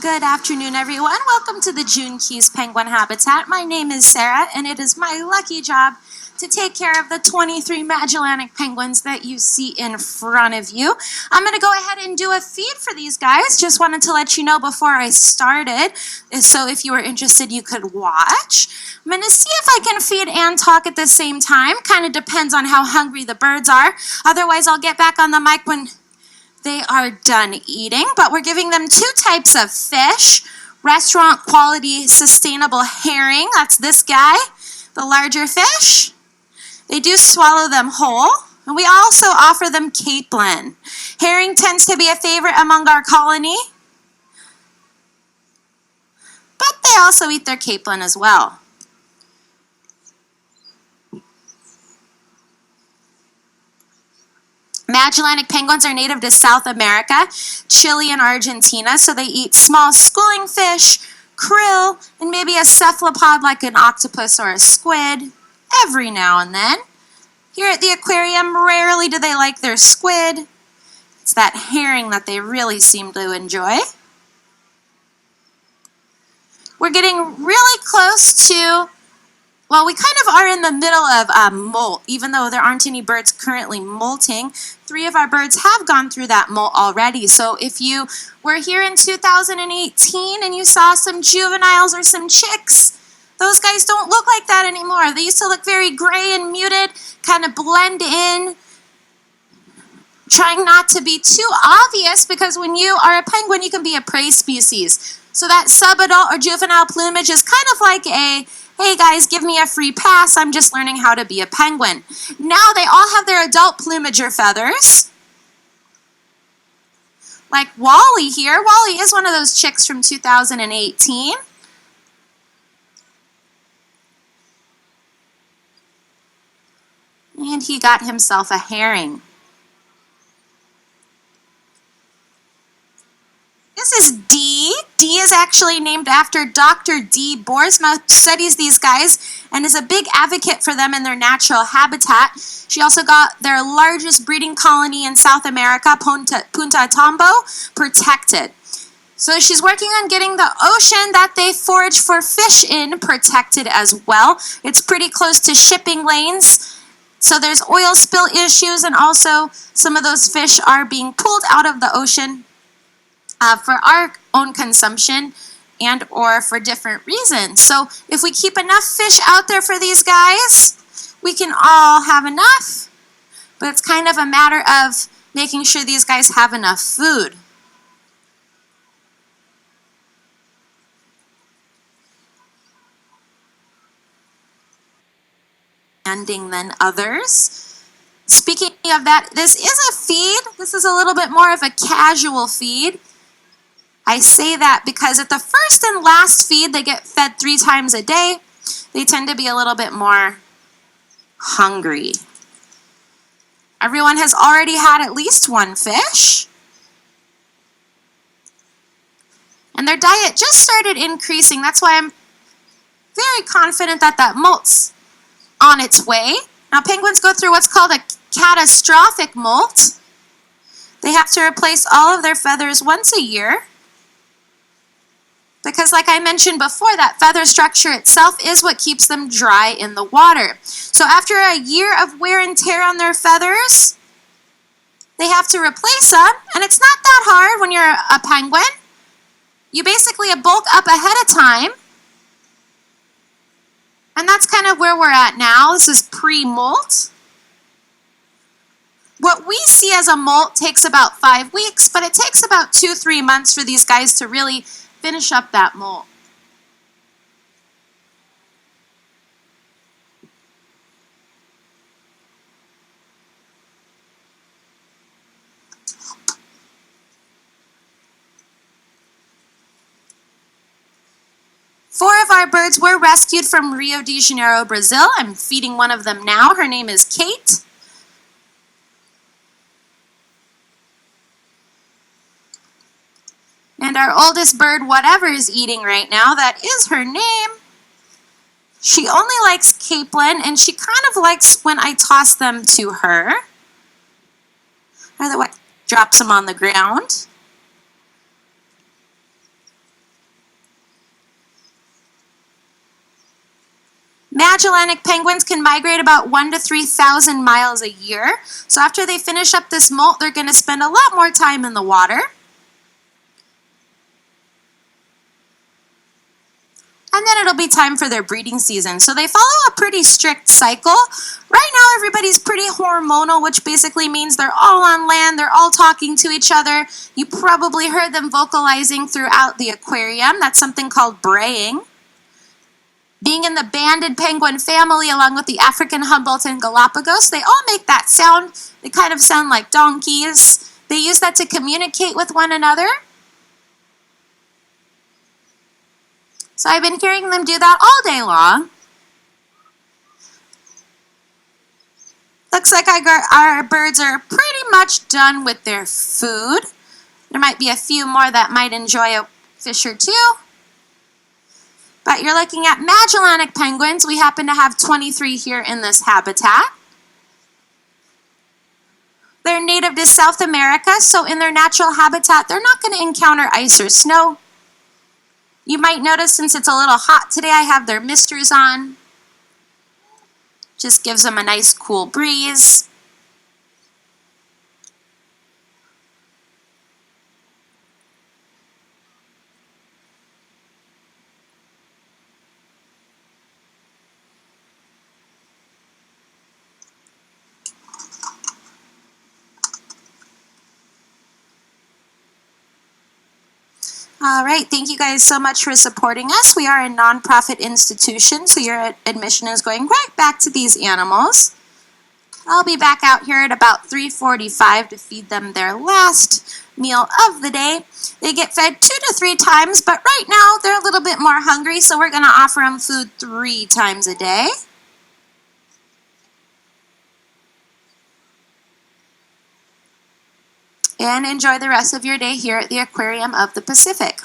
Good afternoon, everyone. Welcome to the June Keys Penguin Habitat. My name is Sarah, and it is my lucky job to take care of the 23 Magellanic penguins that you see in front of you. I'm going to go ahead and do a feed for these guys. Just wanted to let you know before I started, so if you were interested, you could watch. I'm going to see if I can feed and talk at the same time. Kind of depends on how hungry the birds are. Otherwise, I'll get back on the mic when they are done eating, but we're giving them two types of fish. Restaurant quality sustainable herring, that's this guy, the larger fish. They do swallow them whole, and we also offer them capelin. Herring tends to be a favorite among our colony, but they also eat their capelin as well. Magellanic penguins are native to South America, Chile, and Argentina, so they eat small schooling fish, krill, and maybe a cephalopod like an octopus or a squid every now and then. Here at the aquarium, rarely do they like their squid. It's that herring that they really seem to enjoy. We're getting really close to, well, we kind of are in the middle of molt, even though there aren't any birds currently molting. 3 of our birds have gone through that molt already. So if you were here in 2018 and you saw some juveniles or some chicks, those guys don't look like that anymore. They used to look very gray and muted, kind of blend in, trying not to be too obvious, because when you are a penguin, you can be a prey species. So that subadult or juvenile plumage is kind of like a, hey guys, give me a free pass, I'm just learning how to be a penguin. Now they all have their adult plumage or feathers. Like Wally here. Wally is one of those chicks from 2018. And he got himself a herring. This is Dee. Dee is actually named after Dr. Dee Boersma, who studies these guys and is a big advocate for them in their natural habitat. She also got their largest breeding colony in South America, Punta Tombo, protected. So she's working on getting the ocean that they forage for fish in protected as well. It's pretty close to shipping lanes, so there's oil spill issues, and also some of those fish are being pulled out of the ocean for our own consumption and or for different reasons. So if we keep enough fish out there for these guys, we can all have enough. But it's kind of a matter of making sure these guys have enough food. Than others. Speaking of that, this is a feed. This is a little bit more of a casual feed. I say that because at the first and last feed, they get fed 3 times a day. They tend to be a little bit more hungry. Everyone has already had at least 1 fish. And their diet just started increasing. That's why I'm very confident that that molt's on its way. Now, penguins go through what's called a catastrophic molt. They have to replace all of their feathers once a year, because like I mentioned before, that feather structure itself is what keeps them dry in the water. So after a year of wear and tear on their feathers, they have to replace them, and it's not that hard when you're a penguin. You basically bulk up ahead of time, and that's kind of where we're at now. This is pre-molt. What we see as a molt takes about 5 weeks, but it takes about 2-3 months for these guys to really finish up that molt. Four of our birds were rescued from Rio de Janeiro, Brazil. I'm feeding one of them now. Her name is Kate. And our oldest bird, whatever is eating right now, that is her name. She only likes capelin, and she kind of likes when I toss them to her. Otherwise, drops them on the ground. Magellanic penguins can migrate about 1,000 to 3,000 miles a year. So after they finish up this molt, they're going to spend a lot more time in the water. And then it'll be time for their breeding season. So they follow a pretty strict cycle. Right now, everybody's pretty hormonal, which basically means they're all on land, they're all talking to each other. You probably heard them vocalizing throughout the aquarium. That's something called braying. Being in the banded penguin family, along with the African Humboldt and Galapagos, they all make that sound. They kind of sound like donkeys. They use that to communicate with one another. So I've been hearing them do that all day long. Looks like our birds are pretty much done with their food. There might be a few more that might enjoy a fish or two. But you're looking at Magellanic penguins. We happen to have 23 here in this habitat. They're native to South America, so in their natural habitat, they're not going to encounter ice or snow. You might notice since it's a little hot today, I have their misters on. Just gives them a nice cool breeze. All right, thank you guys so much for supporting us. We are a nonprofit institution, so your admission is going right back to these animals. I'll be back out here at about 3:45 to feed them their last meal of the day. They get fed 2 to 3 times, but right now they're a little bit more hungry, so we're going to offer them food 3 times a day. And enjoy the rest of your day here at the Aquarium of the Pacific.